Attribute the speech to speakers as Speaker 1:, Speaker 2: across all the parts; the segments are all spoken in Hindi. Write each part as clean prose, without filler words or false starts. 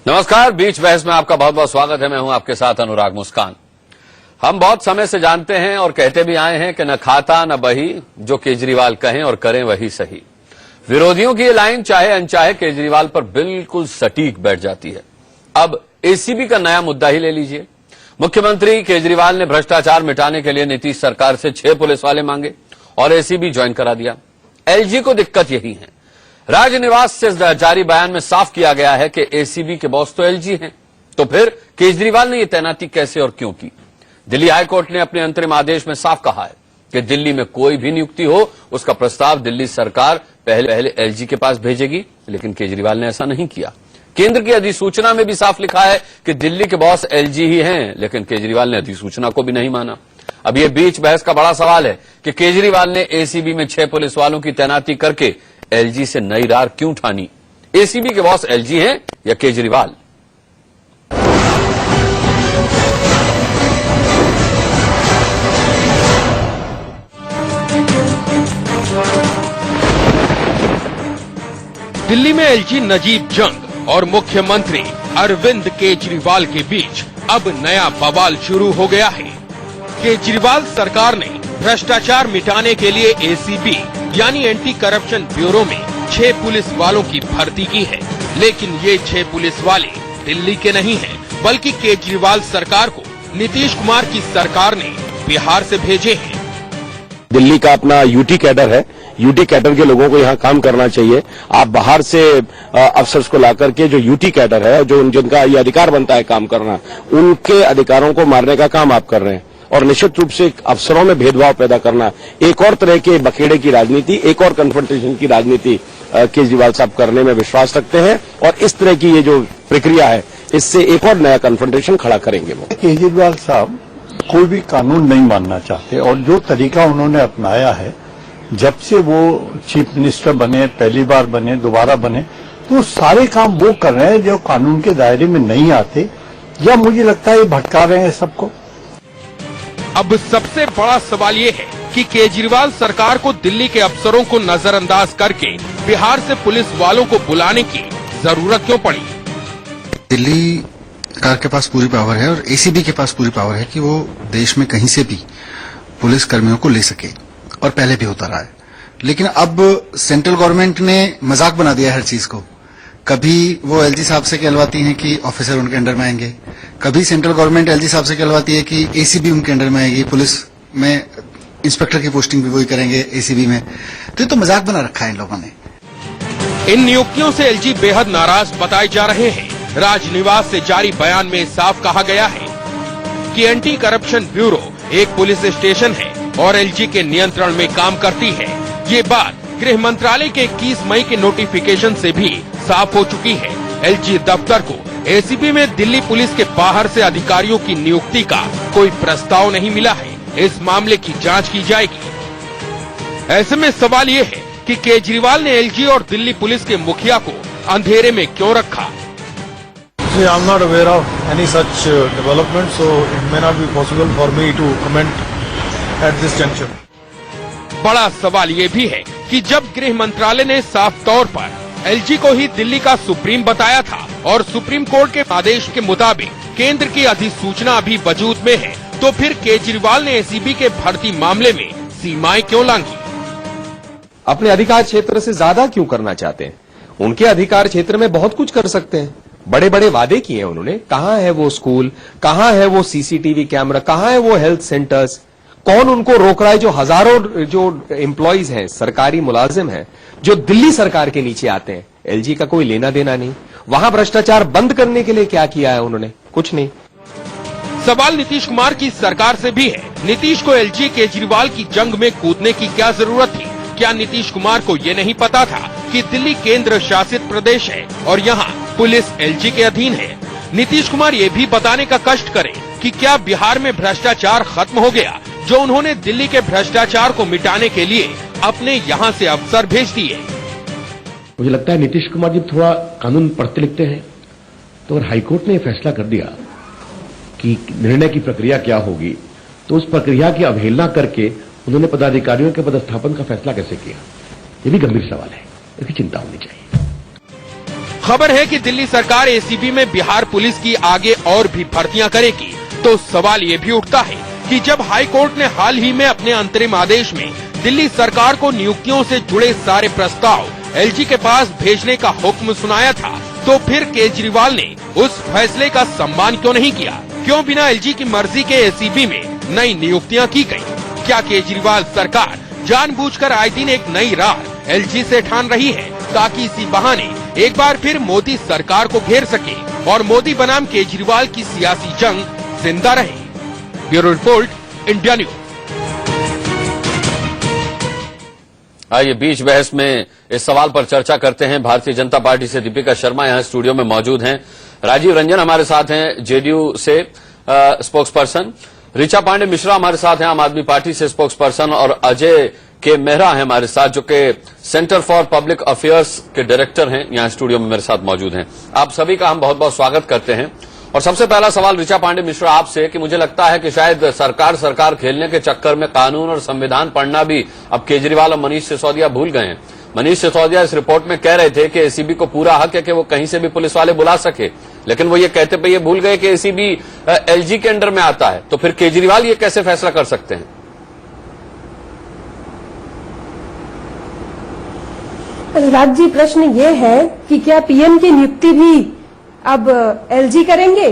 Speaker 1: नमस्कार, बीच बहस में आपका बहुत बहुत स्वागत है। मैं हूं आपके साथ अनुराग मुस्कान। हम बहुत समय से जानते हैं और कहते भी आए हैं कि न खाता न बही, जो केजरीवाल कहें और करें वही सही। विरोधियों की ये लाइन चाहे अनचाहे केजरीवाल पर बिल्कुल सटीक बैठ जाती है। अब एसीबी का नया मुद्दा ही ले लीजिए। मुख्यमंत्री केजरीवाल ने भ्रष्टाचार मिटाने के लिए नीतीश सरकार से 6 पुलिस वाले मांगे और एसीबी ज्वाइन करा दिया। एलजी को दिक्कत यही है। राजनिवास से जारी बयान में साफ किया गया है कि एसीबी के बॉस तो एलजी हैं, तो फिर केजरीवाल ने यह तैनाती कैसे और क्यों की? दिल्ली हाईकोर्ट ने अपने अंतरिम आदेश में साफ कहा है कि दिल्ली में कोई भी नियुक्ति हो, उसका प्रस्ताव दिल्ली सरकार पहले एलजी के पास भेजेगी, लेकिन केजरीवाल ने ऐसा नहीं किया। केंद्र की अधिसूचना में भी साफ लिखा है कि दिल्ली के बॉस एलजी ही हैं, लेकिन केजरीवाल ने अधिसूचना को भी नहीं माना। अब यह बीच बहस का बड़ा सवाल है कि केजरीवाल ने एसीबी में 6 पुलिस वालों की तैनाती करके एलजी से नई रार क्यों ठानी? एसीबी के बॉस एलजी हैं या केजरीवाल?
Speaker 2: दिल्ली में एलजी नजीब जंग और मुख्यमंत्री अरविंद केजरीवाल के बीच अब नया बवाल शुरू हो गया है। केजरीवाल सरकार ने भ्रष्टाचार मिटाने के लिए एसीबी यानी एंटी करप्शन ब्यूरो में 6 पुलिस वालों की भर्ती की है, लेकिन ये 6 पुलिस वाले दिल्ली के नहीं हैं, बल्कि केजरीवाल सरकार को नीतीश कुमार की सरकार ने बिहार से भेजे हैं।
Speaker 3: दिल्ली का अपना यूटी कैडर है, यूटी कैडर के लोगों को यहाँ काम करना चाहिए। आप बाहर से अफसर्स को लाकर के जो यूटी कैडर है, जो जिनका ये अधिकार बनता है काम करना, उनके अधिकारों को मारने का काम आप कर रहे हैं। और निश्चित रूप से अफसरों में भेदभाव पैदा करना, एक और तरह के बखेड़े की राजनीति, एक और कन्फ्रंटेशन की राजनीति केजरीवाल साहब करने में विश्वास रखते हैं और इस तरह की ये जो प्रक्रिया है, इससे एक और नया कन्फ्रंटेशन खड़ा करेंगे वो।
Speaker 4: केजरीवाल साहब कोई भी कानून नहीं मानना चाहते और जो तरीका उन्होंने अपनाया है, जब से वो चीफ मिनिस्टर बने, पहली बार बने, दोबारा बने, तो सारे काम वो कर रहे हैं जो कानून के दायरे में नहीं आते, या मुझे लगता है ये भटका रहे हैं सबको।
Speaker 2: अब सबसे बड़ा सवाल ये है कि केजरीवाल सरकार को दिल्ली के अफसरों को नजरअंदाज करके बिहार से पुलिस वालों को बुलाने की जरूरत क्यों पड़ी?
Speaker 5: दिल्ली सरकार के पास पूरी पावर है और एसीबी के पास पूरी पावर है कि वो देश में कहीं से भी पुलिस कर्मियों को ले सके, और पहले भी होता रहा है। लेकिन अब सेंट्रल गवर्नमेंट ने मजाक बना दिया है हर चीज को। कभी वो एलजी साहब से कहलवाती हैं कि ऑफिसर उनके अंडर में आएंगे, कभी सेंट्रल गवर्नमेंट एलजी साहब से कहलवाती है कि एसीबी उनके अंडर में आएगी, पुलिस में इंस्पेक्टर की पोस्टिंग भी वही करेंगे एसीबी में। तो ये तो मजाक बना रखा है इन लोगों ने।
Speaker 2: इन नियुक्तियों से एलजी बेहद नाराज बताए जा रहे हैं। राजनिवास से जारी बयान में साफ कहा गया है कि एंटी करप्शन ब्यूरो एक पुलिस स्टेशन है और एलजी के नियंत्रण में काम करती है। ये बात गृह मंत्रालय के 21 मई के नोटिफिकेशन से भी साफ हो चुकी है। एलजी दफ्तर को एसीबी में दिल्ली पुलिस के बाहर से अधिकारियों की नियुक्ति का कोई प्रस्ताव नहीं मिला है। इस मामले की जांच की जाएगी। ऐसे में सवाल ये है कि केजरीवाल ने एलजी और दिल्ली पुलिस के मुखिया को अंधेरे में क्यों रखा?
Speaker 6: I am not aware of any such development, so it may not be possible for me to comment at this juncture.
Speaker 2: बड़ा सवाल ये भी है कि जब गृह मंत्रालय ने साफ तौर पर एलजी को ही दिल्ली का सुप्रीम बताया था और सुप्रीम कोर्ट के आदेश के मुताबिक केंद्र की अधिसूचना अभी वजूद में है, तो फिर केजरीवाल ने एसीबी के भर्ती मामले में सीमाएं क्यों लांघी?
Speaker 7: अपने अधिकार क्षेत्र से ज्यादा क्यों करना चाहते हैं? उनके अधिकार क्षेत्र में बहुत कुछ कर सकते हैं। बड़े बड़े वादे किए हैं उन्होंने। कहाँ है वो स्कूल, कहाँ है वो सीसीटीवी कैमरा, कहाँ है वो हेल्थ सेंटर्स? कौन उनको रोक रहा है? जो हजारों जो एम्प्लॉइज हैं, सरकारी मुलाजिम हैं, जो दिल्ली सरकार के नीचे आते हैं, एलजी का कोई लेना देना नहीं। वहां भ्रष्टाचार बंद करने के लिए क्या किया है उन्होंने? कुछ नहीं।
Speaker 2: सवाल नीतीश कुमार की सरकार से भी है। नीतीश को एलजी केजरीवाल की जंग में कूदने की क्या जरूरत थी? क्या नीतीश कुमार को ये नहीं पता था कि दिल्ली केंद्र शासित प्रदेश है और यहाँ पुलिस एलजी के अधीन है? नीतीश कुमार ये भी बताने का कष्ट करें कि क्या बिहार में भ्रष्टाचार खत्म हो गया, जो उन्होंने दिल्ली के भ्रष्टाचार को मिटाने के लिए अपने यहाँ से अफसर भेज दिए।
Speaker 8: मुझे लगता है नीतीश कुमार जब थोड़ा कानून पढ़ते लिखते हैं, तो अगर हाईकोर्ट ने फैसला कर दिया कि निर्णय की प्रक्रिया क्या होगी, तो उस प्रक्रिया की अवहेलना करके उन्होंने पदाधिकारियों के पदस्थापन का फैसला कैसे किया? ये भी गंभीर सवाल है, इसकी चिंता होनी चाहिए।
Speaker 2: खबर है कि दिल्ली सरकार एसीबी में बिहार पुलिस की आगे और भी भर्तियां करेगी। तो सवाल ये भी उठता है कि जब हाई कोर्ट ने हाल ही में अपने अंतरिम आदेश में दिल्ली सरकार को नियुक्तियों से जुड़े सारे प्रस्ताव एलजी के पास भेजने का हुक्म सुनाया था, तो फिर केजरीवाल ने उस फैसले का सम्मान क्यों नहीं किया? क्यों बिना एलजी की मर्जी के एसीबी में नई नियुक्तियां की गयी? क्या केजरीवाल सरकार जानबूझकर आए दिन एक नई राह एलजी से ठान रही है ताकि इसी बहाने एक बार फिर मोदी सरकार को घेर सके और मोदी बनाम केजरीवाल की सियासी जंग जिंदा रहे? Bureau report, India news.
Speaker 1: आइए बीच बहस में इस सवाल पर चर्चा करते हैं। भारतीय जनता पार्टी से दीपिका शर्मा यहां स्टूडियो में मौजूद हैं, राजीव रंजन हमारे साथ हैं जेडीयू से स्पोक्स पर्सन, ऋचा पांडे मिश्रा हमारे साथ हैं आम आदमी पार्टी से स्पोक्स पर्सन, और अजय के मेहरा हैं हमारे साथ जो कि सेंटर फॉर पब्लिक अफेयर्स के डायरेक्टर हैं, यहां स्टूडियो में मेरे साथ मौजूद हैं। आप सभी का हम बहुत बहुत स्वागत करते हैं। और सबसे पहला सवाल ऋचा पांडे मिश्रा आपसे कि मुझे लगता है कि शायद सरकार खेलने के चक्कर में कानून और संविधान पढ़ना भी अब केजरीवाल और मनीष सिसोदिया भूल गए हैं। मनीष सिसोदिया इस रिपोर्ट में कह रहे थे कि एसीबी को पूरा हक है कि वो कहीं से भी पुलिस वाले बुला सके, लेकिन वो ये कहते पे ये भूल गए कि एसीबी एलजी के अंडर में आता है, तो फिर केजरीवाल ये कैसे फैसला कर सकते हैं?
Speaker 9: अनुराग जी, प्रश्न ये है कि क्या पीएम की नियुक्ति भी अब एलजी करेंगे?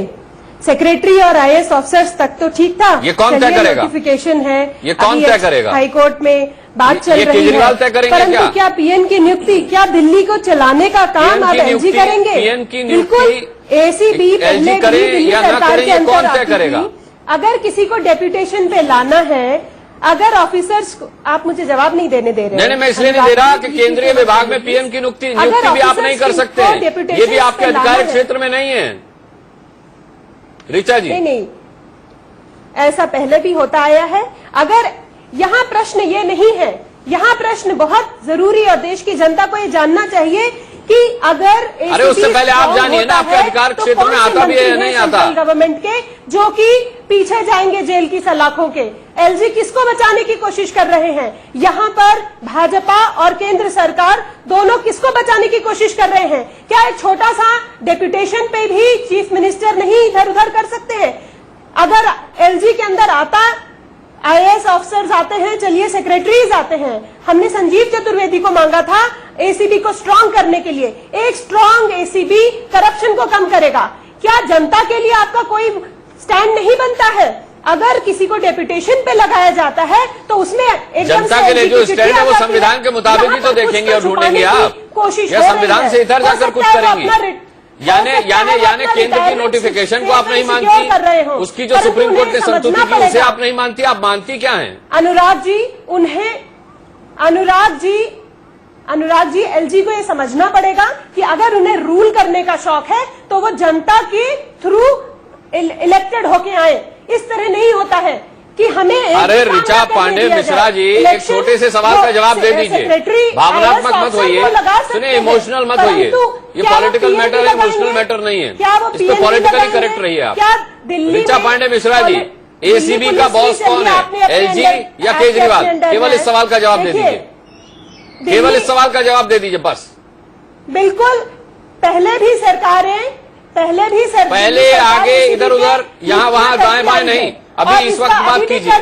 Speaker 9: सेक्रेटरी और आईएएस ऑफिसर्स तक तो ठीक था।
Speaker 1: ये कौन तय करेगा?
Speaker 9: नोटिफिकेशन है,
Speaker 1: ये कौन तय करेगा?
Speaker 9: हाई कोर्ट में बात चल रही है,
Speaker 1: केजरीवाल तय करेंगे
Speaker 9: परंतु क्या पीएम की नियुक्ति, क्या दिल्ली को चलाने का काम अब एलजी करेंगे?
Speaker 1: पीएम की
Speaker 9: बिल्कुल, एसीबी पहले भी दिल्ली सरकार के अंदर आती
Speaker 1: करेगा?
Speaker 9: थी। अगर किसी को डेप्यूटेशन पे लाना है, अगर ऑफिसर्स को, आप मुझे जवाब नहीं देने दे रहे।
Speaker 1: नहीं, मैं इसलिए नहीं दे रहा कि केंद्रीय विभाग में पीएम की नियुक्ति भी आप नहीं कर सकते, ये भी आपके अधिकार क्षेत्र में नहीं है। ऋचा जी,
Speaker 9: नहीं, ऐसा पहले भी होता आया है। अगर यहाँ प्रश्न ये नहीं है, यहाँ प्रश्न बहुत जरूरी और देश की जनता को ये जानना चाहिए कि अगर
Speaker 1: अरे उससे पहले आप जानिए ना, आपके अधिकार क्षेत्र में आता भी है या नहीं आता?
Speaker 9: गवर्नमेंट के जो कि पीछे जाएंगे जेल की सलाखों के, एलजी किसको बचाने की कोशिश कर रहे हैं? यहाँ पर भाजपा और केंद्र सरकार दोनों किसको बचाने की कोशिश कर रहे हैं? क्या एक छोटा सा डेप्यूटेशन पे भी चीफ मिनिस्टर नहीं इधर उधर कर सकते हैं? अगर एलजी के अंदर आता, आईएएस ऑफिसर्स आते हैं, चलिए सेक्रेटरीज आते हैं। हमने संजीव चतुर्वेदी को मांगा था एसीबी को स्ट्रांग करने के लिए। एक स्ट्रांग एसीबी करप्शन को कम करेगा। क्या जनता के लिए आपका कोई स्टैंड नहीं बनता है? अगर किसी को डेप्यूटेशन पे लगाया जाता है तो उसमें
Speaker 1: जनता के लिए जो स्टैंड है वो संविधान के मुताबिक ही तो देखेंगे और ढूंढेंगे आप, या संविधान से इधर जाकर कुछ करेंगे? यानी केंद्र की नोटिफिकेशन को आप नहीं मानती, उसकी जो सुप्रीम कोर्ट ने संतुष्टि की उसे आप नहीं मानती, आप मानती क्या है?
Speaker 9: अनुराग जी, एलजी को ये समझना पड़ेगा कि अगर उन्हें रूल करने का शौक है तो वो जनता के थ्रू इलेक्टेड होके आए। इस तरह नहीं होता है कि हमें।
Speaker 1: अरे ऋचा पांडे मिश्रा जी, एक छोटे से सवाल का जवाब दे दीजिए, भावनात्मक मत होइए, सुनिए, इमोशनल मत होइए, ये पॉलिटिकल मैटर है, इमोशनल मैटर नहीं है, इस पे पॉलिटिकली करेक्ट रहिए आप। ऋचा पांडे मिश्रा जी, एसीबी का बॉस कौन है, एलजी या केजरीवाल? केवल इस सवाल का जवाब दे दीजिए, केवल इस सवाल का जवाब दे दीजिए बस।
Speaker 9: बिल्कुल, पहले आगे इधर उधर
Speaker 1: यहाँ वहाँ दाएं बाएं नहीं, अभी इस वक्त बात कीजिए,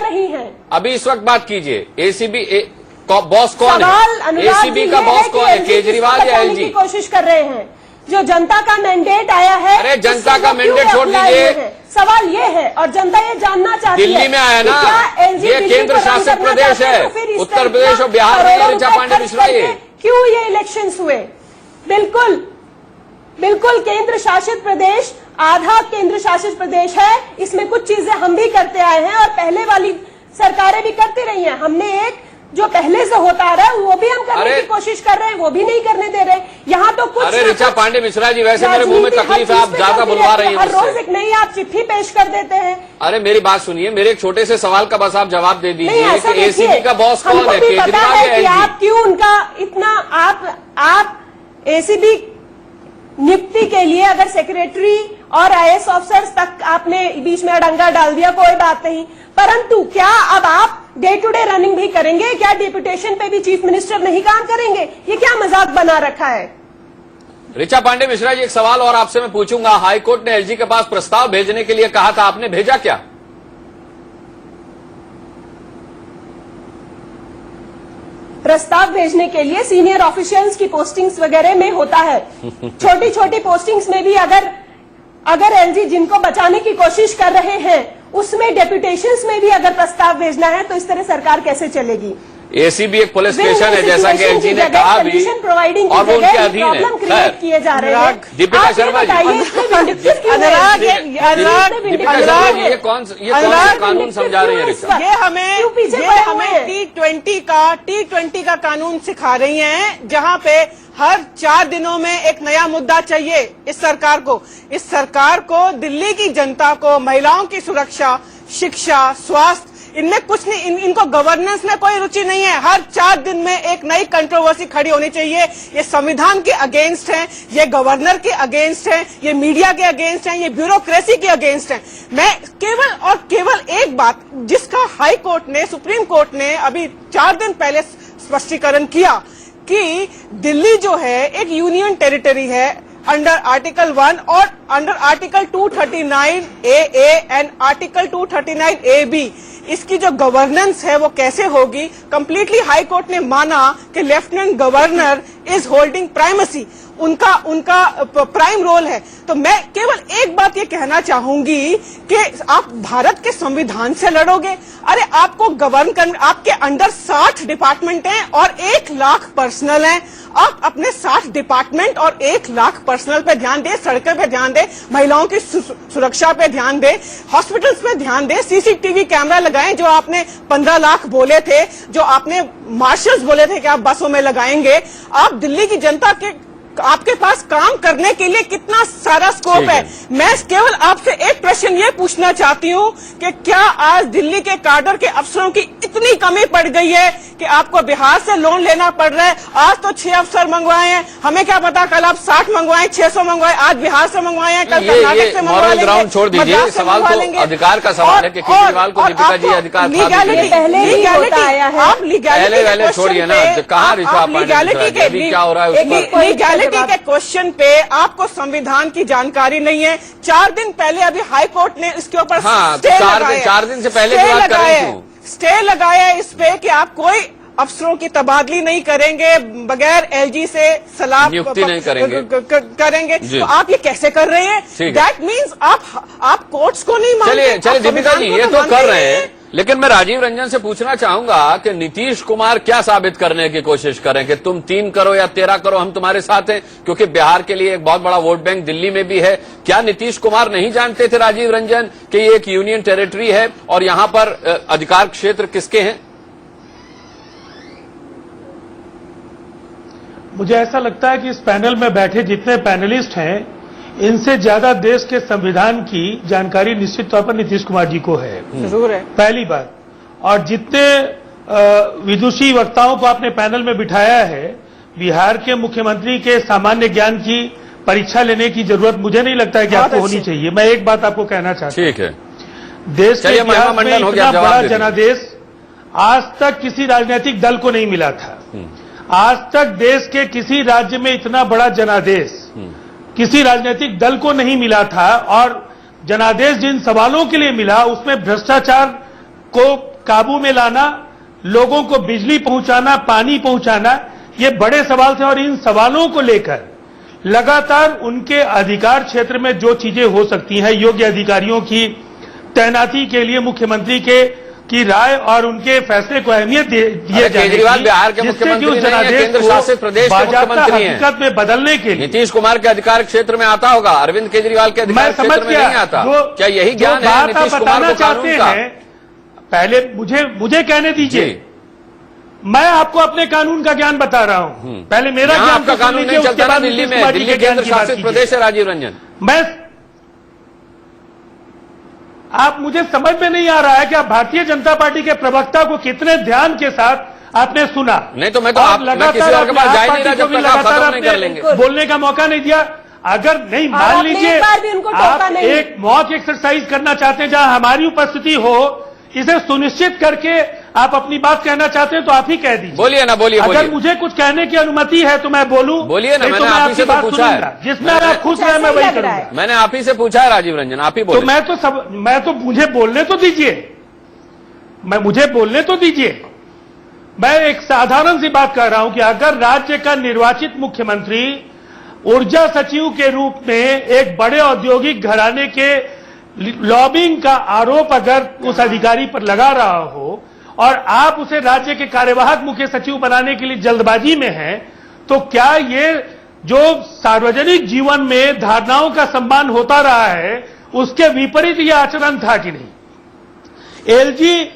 Speaker 1: अभी इस वक्त बात कीजिए। एसीबी बॉस कौन है? एसीबी का बॉस कौन है, केजरीवाल या एलजी?
Speaker 9: कोशिश कर रहे हैं, जो जनता का मैंडेट आया है।
Speaker 1: अरे जनता का मैंडेट छोड़ दीजिए,
Speaker 9: सवाल ये है और जनता ये जानना चाहती है,
Speaker 1: दिल्ली में आया ना, ये केंद्र शासित प्रदेश है, उत्तर प्रदेश और बिहार में। ऋचा पांडे मिश्रा, ये
Speaker 9: क्यों ये इलेक्शंस हुए? बिल्कुल केंद्र शासित प्रदेश, आधा केंद्र शासित प्रदेश है, इसमें कुछ चीजें हम भी करते आए हैं और पहले वाली सरकारें भी करती रही हैं। हमने एक जो पहले से होता आ रहा है वो भी हम करने की कोशिश कर रहे हैं, वो भी नहीं करने दे रहे। यहाँ तो कुछ
Speaker 1: अरे ऋचा पांडे मिश्रा जी, वैसे मेरे मुंह में तकलीफ है, आप ज्यादा बुलवा रही हैं।
Speaker 9: हर रोज एक नई आप चिट्ठी पेश कर देते हैं।
Speaker 1: अरे मेरी बात सुनिए, मेरे एक छोटे से सवाल का बस आप जवाब दे दीजिए कि एसीबी का बॉस कौन है, केजरीवाल या एलजी?
Speaker 9: आप क्यों उनका इतना आप एसीबी नियुक्ति के लिए अगर सेक्रेटरी और आईएएस ऑफिसर्स तक आपने बीच में अड़ंगा डाल दिया, कोई बात नहीं, परंतु क्या अब आप डे टू डे रनिंग भी करेंगे? क्या डिप्यूटेशन पे भी चीफ मिनिस्टर नहीं काम करेंगे? ये क्या मजाक बना रखा है?
Speaker 1: ऋचा पांडे मिश्रा जी, एक सवाल और आपसे मैं पूछूंगा। हाईकोर्ट ने एलजी के पास प्रस्ताव भेजने के लिए कहा था, आपने भेजा क्या?
Speaker 9: प्रस्ताव भेजने के लिए सीनियर ऑफिशियल्स की पोस्टिंग्स वगैरह में होता है। छोटी छोटी पोस्टिंग्स में भी अगर एलजी जिनको बचाने की कोशिश कर रहे हैं उसमें डेप्यूटेशंस में भी अगर प्रस्ताव भेजना है तो इस तरह सरकार कैसे चलेगी?
Speaker 1: एसीबी एक पुलिस स्टेशन है, जैसा कि एलजी ने कहा भी, और वो उनके अधीन है।
Speaker 9: क्रिएट किए जा रहे हैं।
Speaker 1: दीपिका शर्मा जी,
Speaker 10: अनुराग
Speaker 1: ये कौन सा कानून समझा रही है ऋचा?
Speaker 10: ये हमें T20 का कानून सिखा रही हैं, जहां पे हर 4 दिनों में एक नया मुद्दा चाहिए इस सरकार को। इस सरकार को दिल्ली की जनता को महिलाओं की सुरक्षा, शिक्षा, स्वास्थ्य, इनमें कुछ नहीं, इनको गवर्नेंस में कोई रुचि नहीं है। हर 4 दिन में एक नई कंट्रोवर्सी खड़ी होनी चाहिए। ये संविधान के अगेंस्ट है, ये गवर्नर के अगेंस्ट है, ये मीडिया के अगेंस्ट है, ये ब्यूरोक्रेसी के अगेंस्ट है। मैं केवल एक बात, जिसका हाई कोर्ट ने, सुप्रीम कोर्ट ने अभी 4 दिन पहले स्पष्टीकरण किया कि दिल्ली जो है एक यूनियन टेरिटरी है अंडर आर्टिकल 1 और under article 239AA and article 239AB। इसकी जो गवर्नेंस है वो कैसे होगी? कंप्लीटली हाई कोर्ट ने माना कि lieutenant governor is holding primacy, उनका प्राइम रोल है। तो मैं केवल एक बात ये कहना चाहूंगी कि आप भारत के संविधान से लड़ोगे। अरे आपको गवर्न करने, आपके अंडर 60 डिपार्टमेंट हैं और 1 लाख पर्सनल हैं। आप अपने 60 डिपार्टमेंट और 1 लाख पर्सनल पे ध्यान दें, सड़कों पे ध्यान दें, महिलाओं की सुरक्षा पे ध्यान दें, हॉस्पिटल्स पे ध्यान दें, सीसीटीवी कैमरा लगाएं। जो आपने 15 लाख बोले थे, जो आपने मार्शल्स बोले थे कि आप बसों में लगाएंगे, आप दिल्ली की जनता के, आपके पास काम करने के लिए कितना सारा स्कोप है। मैं केवल आपसे एक प्रश्न ये पूछना चाहती हूँ कि क्या आज दिल्ली के काडर के अफसरों की इतनी कमी पड़ गई है कि आपको बिहार से लोन लेना पड़ रहा है? आज तो 6 अफसर मंगवाए हैं, हमें क्या पता कल आप 60 मंगवाए, 600 मंगवाए, आज बिहार से मंगवाए हैं, कल कर्नाटक से मंगवा लेंगे।
Speaker 1: ग्राउंड छोड़ दीजिए, सवाल तो अधिकार का सवाल है कि केजरीवाल को दीपिका जी अधिकार
Speaker 10: पहले
Speaker 1: छोड़िए ना, कहाँ ऋचा पांडे क्या हो रहा है?
Speaker 10: लीगैलिटी के क्वेश्चन पे आपको संविधान की जानकारी नहीं है। 4 दिन पहले अभी हाई कोर्ट ने इसके ऊपर
Speaker 1: 4 दिन से पहले
Speaker 10: स्टे लगाया है इस पे कि आप कोई अफसरों की तबादली नहीं करेंगे, बगैर एलजी से सलाह
Speaker 1: नियुक्ति नहीं
Speaker 10: करेंगे। तो आप ये कैसे कर रहे हैं? दैट मीन्स आप कोर्ट्स को नहीं मानते।
Speaker 1: चलिए दीपिका जी, ये तो कर रहे हैं, लेकिन मैं राजीव रंजन से पूछना चाहूंगा कि नीतीश कुमार क्या साबित करने की कोशिश करें कि तुम 3 करो या 13 करो, हम तुम्हारे साथ हैं, क्योंकि बिहार के लिए एक बहुत बड़ा वोट बैंक दिल्ली में भी है। क्या नीतीश कुमार नहीं जानते थे राजीव रंजन कि ये एक यूनियन टेरिटरी है और यहां पर अधिकार क्षेत्र किसके हैं?
Speaker 6: मुझे ऐसा लगता है कि इस पैनल में बैठे जितने पैनलिस्ट हैं, इनसे ज्यादा देश के संविधान की जानकारी निश्चित तौर पर नीतीश कुमार जी को है।
Speaker 10: जरूर है,
Speaker 6: पहली बात। और जितने विदुषी वक्ताओं को आपने पैनल में बिठाया है, बिहार के मुख्यमंत्री के सामान्य ज्ञान की परीक्षा लेने की जरूरत मुझे नहीं लगता है कि आपको होनी चाहिए। मैं एक बात आपको कहना चाहता हूं,
Speaker 1: ठीक है,
Speaker 6: देश के इतिहास में इतना बड़ा जनादेश आज तक किसी राजनीतिक दल को नहीं मिला था। आज तक देश के किसी राज्य में इतना बड़ा जनादेश किसी राजनीतिक दल को नहीं मिला था। और जनादेश जिन सवालों के लिए मिला, उसमें भ्रष्टाचार को काबू में लाना, लोगों को बिजली पहुंचाना, पानी पहुंचाना, ये बड़े सवाल थे। और इन सवालों को लेकर लगातार उनके अधिकार क्षेत्र में जो चीजें हो सकती हैं, योग्य अधिकारियों की तैनाती के लिए मुख्यमंत्री की राय और उनके फैसले को अहमियत दिए
Speaker 1: केजरीवाल बिहार के मुख्यमंत्री नहीं है, केंद्र शासित प्रदेश के मुख्यमंत्री हैं।
Speaker 6: हकीकत में बदलने के लिए
Speaker 1: नीतीश कुमार के अधिकार क्षेत्र में आता होगा, अरविंद केजरीवाल के अधिकार क्षेत्र में नहीं आता। क्या यही ज्ञान है नीतीश कुमार को कानून का?
Speaker 6: पहले मुझे कहने दीजिए, मैं आपको अपने कानून का ज्ञान बता रहा हूं। पहले मेरा ज्ञान
Speaker 1: आपका कानून नहीं चलता ना दिल्ली में, दिल्ली केंद्र शासित प्रदेश है राजीव रंजन।
Speaker 6: आप मुझे समझ में नहीं आ रहा है कि आप भारतीय जनता पार्टी के प्रवक्ता को कितने ध्यान के साथ आपने सुना।
Speaker 1: नहीं तो मैं किसी और के पास जा नहीं रहा जब तक आप खत्म नहीं कर लेंगे।
Speaker 6: बोलने का मौका नहीं दिया। अगर नहीं मान लीजिए आप एक मॉक एक्सरसाइज करना चाहते हैं जहां हमारी उपस्थिति हो, इसे सुनिश्चित करके आप अपनी बात कहना चाहते हैं तो आप ही कह दीजिए।
Speaker 1: बोलिए ना, बोलिए
Speaker 6: अगर
Speaker 1: बोलिए।
Speaker 6: मुझे कुछ कहने की अनुमति है तो मैं बोलूं।
Speaker 1: बोलिए ना,
Speaker 6: नहीं तो
Speaker 1: मैंने
Speaker 6: मैं
Speaker 1: आप ही से
Speaker 6: आपकी
Speaker 1: तो
Speaker 6: बात
Speaker 1: पूछा है।
Speaker 6: सुनूंगा। जिसमें आप खुश रहे मैं वही करूंगा।
Speaker 1: मैंने आप ही से पूछा है राजीव रंजन, आप ही
Speaker 6: तो
Speaker 1: बोले।
Speaker 6: मैं तो मुझे बोलने तो दीजिए, मुझे बोलने तो दीजिए। मैं एक साधारण सी बात कर रहा हूं कि अगर राज्य का निर्वाचित मुख्यमंत्री ऊर्जा सचिव के रूप में एक बड़े औद्योगिक घराने के लॉबिंग का आरोप अगर उस अधिकारी पर लगा रहा हो और आप उसे राज्य के कार्यवाहक मुख्य सचिव बनाने के लिए जल्दबाजी में हैं, तो क्या ये जो सार्वजनिक जीवन में धारणाओं का सम्मान होता रहा है उसके विपरीत यह आचरण था कि नहीं? एलजी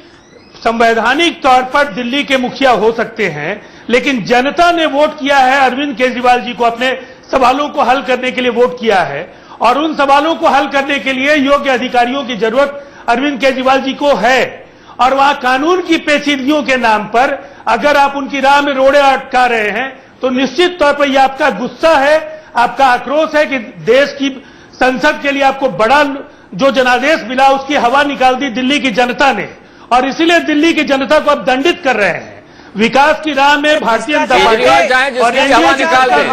Speaker 6: संवैधानिक तौर पर दिल्ली के मुखिया हो सकते हैं, लेकिन जनता ने वोट किया है अरविंद केजरीवाल जी को, अपने सवालों को हल करने के लिए वोट किया है और उन सवालों को हल करने के लिए योग्य अधिकारियों की जरूरत अरविंद केजरीवाल जी को है। और वहां कानून की पेचीदगियों के नाम पर अगर आप उनकी राह में रोड़े अटका रहे हैं तो निश्चित तौर पर यह आपका गुस्सा है, आपका आक्रोश है कि देश की संसद के लिए आपको बड़ा जो जनादेश मिला उसकी हवा निकाल दी दिल्ली की जनता ने, और इसीलिए दिल्ली की जनता को अब दंडित कर रहे हैं। विकास की राह में भारतीय जनता
Speaker 1: केजरीवाल जाए जिसकी भी हवा निकाल दें,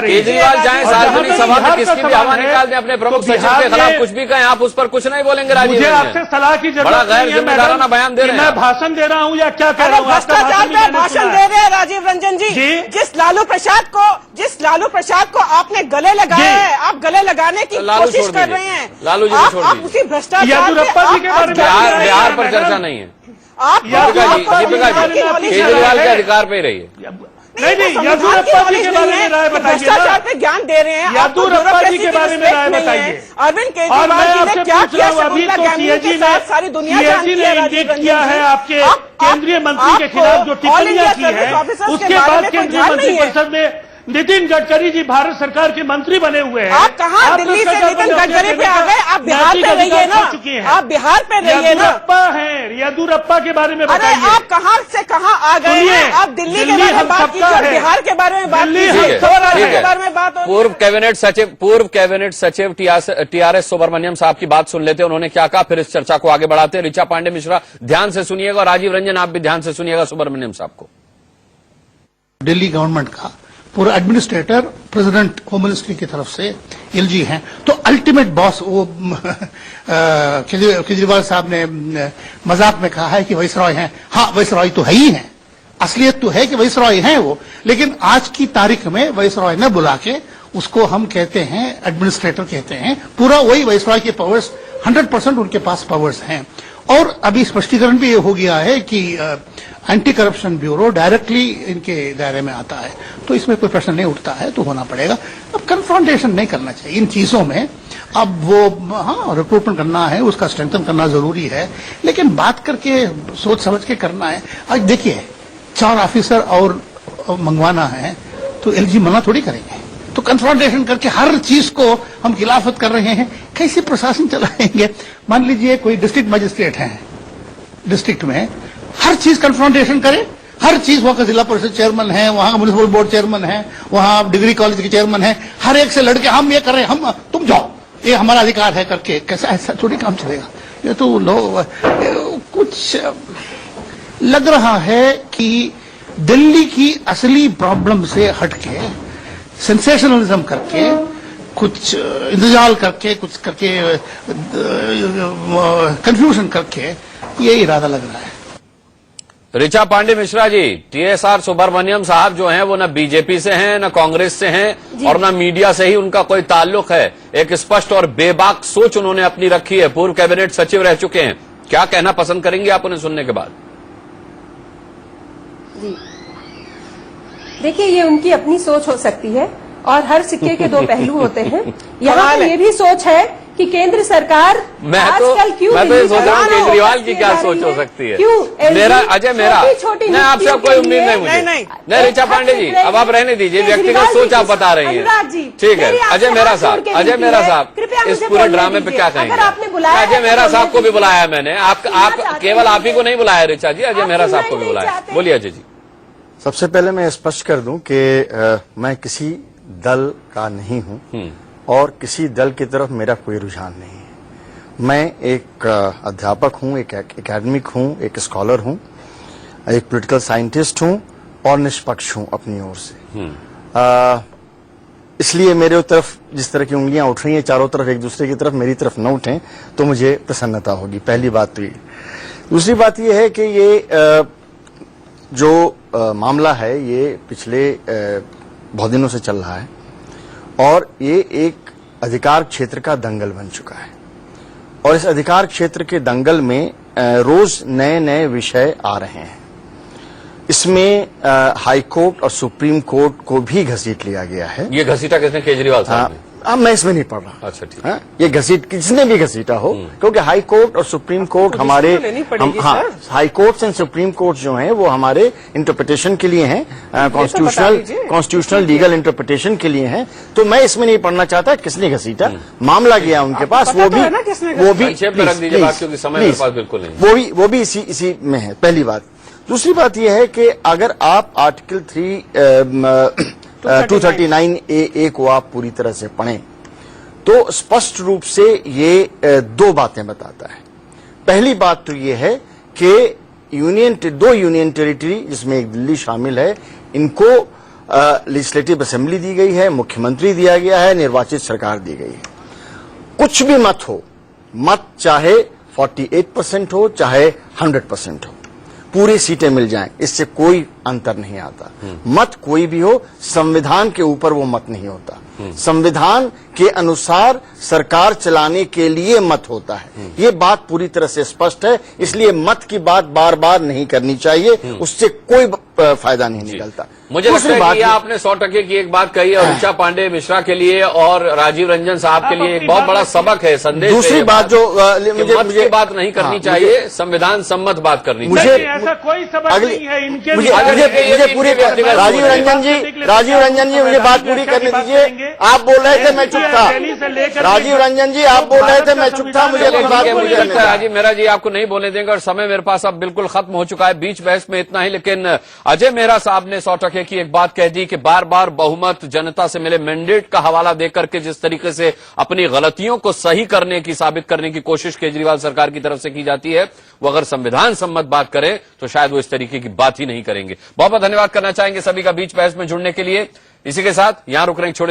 Speaker 1: केजरीवाल जाए सार्वजनिक सभा में किसकी भी हवा निकाल दें, अपने प्रमुख सचिव के खिलाफ कुछ भी कहें, आप उस पर कुछ नहीं बोलेंगे राजीव
Speaker 6: मुझे
Speaker 1: रंजन।
Speaker 6: आपसे सलाह की जरूरत
Speaker 1: बड़ा गैर
Speaker 6: नहीं है
Speaker 1: जिम्मेदाराना बयान दे रहे हैं
Speaker 6: मैं
Speaker 1: आप।
Speaker 6: भाषण दे रहा हूं या क्या कह रहा हूं?
Speaker 10: भ्रष्टाचार पे भाषण दे रहे हैं राजीव रंजन जी। जिस लालू प्रसाद को आपने गले लगाया है, आप गले लगाने की कोशिश कर रहे हैं।
Speaker 1: लालू जी को छोड़
Speaker 10: आप उसी भ्रष्टाचार
Speaker 6: येदियुरप्पा जी के बारे में
Speaker 1: बिहार पर चर्चा नहीं है।
Speaker 10: आप
Speaker 1: केजरीवाल के अधिकार पे ही रही है।
Speaker 6: नहीं, येदियुरप्पा जी के बारे में राय बताइए।
Speaker 10: भ्रष्टाचार पे ज्ञान दे रहे हैं।
Speaker 6: येदियुरप्पा जी के बारे में राय बताइए।
Speaker 10: अरविंद
Speaker 6: और
Speaker 10: केजरीवाल
Speaker 6: मैं
Speaker 10: जी
Speaker 6: आपसे
Speaker 10: ने क्या
Speaker 6: पूछ रहा हूं, अभी तो सीएजी ने
Speaker 10: सारी दुनिया जानती है राजीव
Speaker 6: इंडिकेट
Speaker 10: रंजन
Speaker 6: किया है
Speaker 10: जी।
Speaker 6: आपके केंद्रीय मंत्री के खिलाफ जो टिप्पणियां की है, उसके बाद केंद्रीय मंत्रिपरिषद में नितिन गडकरी जी भारत सरकार के मंत्री बने हुए हैं।
Speaker 10: आप कहाँ दिल्ली से नितिन गडकरी पे आ गए? आप बिहार पे रहिए ना, आप बिहार पे रहिए ना।
Speaker 6: येदियुरप्पा हैं, येदियुरप्पा के बारे में
Speaker 10: अरे
Speaker 6: बताइए।
Speaker 10: आप कहाँ से कहाँ आ गए हैं? आप दिल्ली के बारे में बात कीजिए, बिहार के बारे में बात कीजिए, राज्य के बारे में बात।
Speaker 1: पूर्व कैबिनेट सचिव टीआरएस सुब्रमण्यम साहब की बात सुन लेते हैं, उन्होंने क्या कहा, फिर इस चर्चा को आगे बढ़ाते हैं। ऋचा पांडे मिश्रा ध्यान से सुनिएगा और राजीव रंजन आप भी ध्यान से सुनिएगा सुब्रमण्यम साहब को।
Speaker 11: दिल्ली गवर्नमेंट का पूरा एडमिनिस्ट्रेटर प्रेसिडेंट होम मिनिस्ट्री की तरफ से एलजी हैं, तो अल्टीमेट बॉस वो केजरीवाल साहब ने मजाक में कहा है कि वाइसरॉय हैं। हाँ, वाइसरॉय तो है ही हैं, असलियत तो है कि वाइसरॉय हैं वो, लेकिन आज की तारीख में वाइसरॉय न बुला के उसको हम कहते हैं एडमिनिस्ट्रेटर कहते हैं। पूरा वही वाइसरॉय के पावर्स 100% उनके पास पावर्स हैं। और अभी स्पष्टीकरण भी ये हो गया है कि एंटी करप्शन ब्यूरो डायरेक्टली इनके दायरे में आता है, तो इसमें कोई प्रश्न नहीं उठता है, तो होना पड़ेगा। अब कन्फ्रंटेशन नहीं करना चाहिए इन चीजों में। अब वो हाँ रिक्रूटमेंट करना है, उसका स्ट्रेंथन करना जरूरी है, लेकिन बात करके सोच समझ के करना है। आज देखिए 4 ऑफिसर और मंगवाना है तो एलजी मना थोड़ी करेंगे, तो कन्फ्रंटेशन करके हर चीज को हम खिलाफत कर रहे हैं, कैसे प्रशासन चलाएंगे? मान लीजिए कोई डिस्ट्रिक्ट मजिस्ट्रेट है, डिस्ट्रिक्ट में हर चीज कन्फ्रंटेशन करे, हर चीज वहां का जिला परिषद चेयरमैन है, वहां का म्युनिसिपल बोर्ड चेयरमैन है, वहां डिग्री कॉलेज के चेयरमैन है, हर एक से लड़के हम ये कर रहे हैं, हम तुम जाओ, ये हमारा अधिकार है करके, कैसा ऐसा थोड़ी काम चलेगा? ये तो लोग कुछ लग रहा है कि दिल्ली की असली प्रॉब्लम से हटके सेंसेशनलिज्म करके कुछ इंतजाल करके कुछ करके कंफ्यूजन करके ये इरादा लग रहा है।
Speaker 1: ऋचा पांडे मिश्रा जी, टीएसआर सुब्रमण्यम साहब जो हैं वो न बीजेपी से हैं, न कांग्रेस से हैं और न मीडिया से ही उनका कोई ताल्लुक है। एक स्पष्ट और बेबाक सोच उन्होंने अपनी रखी है, पूर्व कैबिनेट सचिव रह चुके हैं। क्या कहना पसंद करेंगे आप उन्हें सुनने के बाद?
Speaker 9: जी देखिए, ये उनकी अपनी सोच हो सकती है और हर सिक्के के 2 पहलू होते हैं। यहाँ पे ये भी सोच है कि केंद्र सरकार आजकल क्यों
Speaker 1: मैं तो ये सोच रहा हूँ केजरीवाल की क्या सोच हो सकती है।
Speaker 9: क्यों
Speaker 1: मेरा मैं आपसे कोई उम्मीद नहीं मुझे नहीं ऋचा पांडे जी, अब आप रहने दीजिए, व्यक्तिगत सोच आप बता रही हैं, ठीक है। अजय मेहरा साहब इस पूरे ड्रामे पे क्या कहेंगे? अजय मेहरा साहब को भी बुलाया है मैंने, आप केवल आप ही को नहीं बुलाया ऋचा जी, अजय मेहरा साहब को भी बुलाया। बोलिए अजय जी।
Speaker 12: सबसे पहले मैं स्पष्ट कर दूं कि मैं किसी दल का नहीं हूं और किसी दल की तरफ मेरा कोई रुझान नहीं है। मैं एक अध्यापक हूं, एक एकेडमिक हूं, एक स्कॉलर हूं एक पॉलिटिकल साइंटिस्ट हूं और निष्पक्ष हूं अपनी ओर से। इसलिए मेरे तरफ जिस तरह की उंगलियां उठ रही हैं चारों तरफ एक दूसरे की तरफ, मेरी तरफ न उठें तो मुझे प्रसन्नता होगी। पहली बात तो ये। दूसरी बात ये है कि ये जो मामला है ये पिछले बहुत दिनों से चल रहा है और ये एक अधिकार क्षेत्र का दंगल बन चुका है और इस अधिकार क्षेत्र के दंगल में रोज नए नए विषय आ रहे हैं। इसमें हाई कोर्ट और सुप्रीम कोर्ट को भी घसीट लिया गया है।
Speaker 1: ये घसीटा किसने? केजरीवाल साहब ने।
Speaker 12: मैं इसमें नहीं पढ़ रहा।
Speaker 1: अच्छा ठीक।
Speaker 12: ये घसीट किसने भी घसीटा हो, क्योंकि हाई कोर्ट और सुप्रीम कोर्ट हमारे high court and supreme court जो हैं वो हमारे इंटरप्रिटेशन के लिए हैं, कॉन्स्टिट्यूशनल लीगल इंटरप्रिटेशन के लिए हैं। तो मैं इसमें नहीं पढ़ना चाहता किसने घसीटा। मामला गया उनके पास, वो भी वो भी इसी में है। पहली बात। दूसरी बात यह है कि अगर आप आर्टिकल 239A को आप पूरी तरह से पढ़ें तो स्पष्ट रूप से ये दो बातें बताता है। पहली बात तो ये है कि दो यूनियन टेरिटरी जिसमें एक दिल्ली शामिल है, इनको लेजिस्लेटिव असेंबली दी गई है, मुख्यमंत्री दिया गया है, निर्वाचित सरकार दी गई है। कुछ भी मत हो, मत चाहे 48% हो चाहे 100% हो, पूरी सीटें मिल जाएं, इससे कोई अंतर नहीं आता। मत कोई भी हो, संविधान के ऊपर वो मत नहीं होता। संविधान के अनुसार सरकार चलाने के लिए मत होता है। ये बात पूरी तरह से स्पष्ट है। इसलिए मत की बात बार बार नहीं करनी चाहिए, उससे कोई फायदा नहीं निकलता।
Speaker 1: मुझे लगता है कि आपने 100% की एक बात कही और ऋचा पांडे मिश्रा के लिए और राजीव रंजन साहब के लिए एक बहुत बड़ा सबक है, संदेश।
Speaker 12: दूसरी बात जो
Speaker 1: मुझे बात नहीं करनी चाहिए, संविधान सम्मत बात करनी
Speaker 12: चाहिए।
Speaker 6: ऐसा कोई सबक नहीं है इनके।
Speaker 12: मुझे पूरी राजीव रंजन जी मुझे बात पूरी करने दीजिए। आप बोल रहे थे मैं चुप था। राजीव रंजन जी आप बोल रहे थे मैं चुप था, मुझे
Speaker 1: राजीव मेहरा जी आपको नहीं बोलने देंगे और समय मेरे पास अब बिल्कुल खत्म हो चुका है। बीच बहस में इतना ही, लेकिन अजय मेहरा साहब ने 100% की एक बात कह दी कि बार बार बहुमत, जनता से मिले मैंडेट का हवाला देकर के जिस तरीके से अपनी गलतियों को सही करने की, साबित करने की कोशिश केजरीवाल सरकार की तरफ से की जाती है, वो अगर संविधान सम्मत बात करें तो शायद वो इस तरीके की बात ही नहीं करेंगे। बहुत बहुत धन्यवाद करना चाहेंगे सभी का बीच बहस में जुड़ने के लिए। इसी के साथ यहां रुक रहे हैं।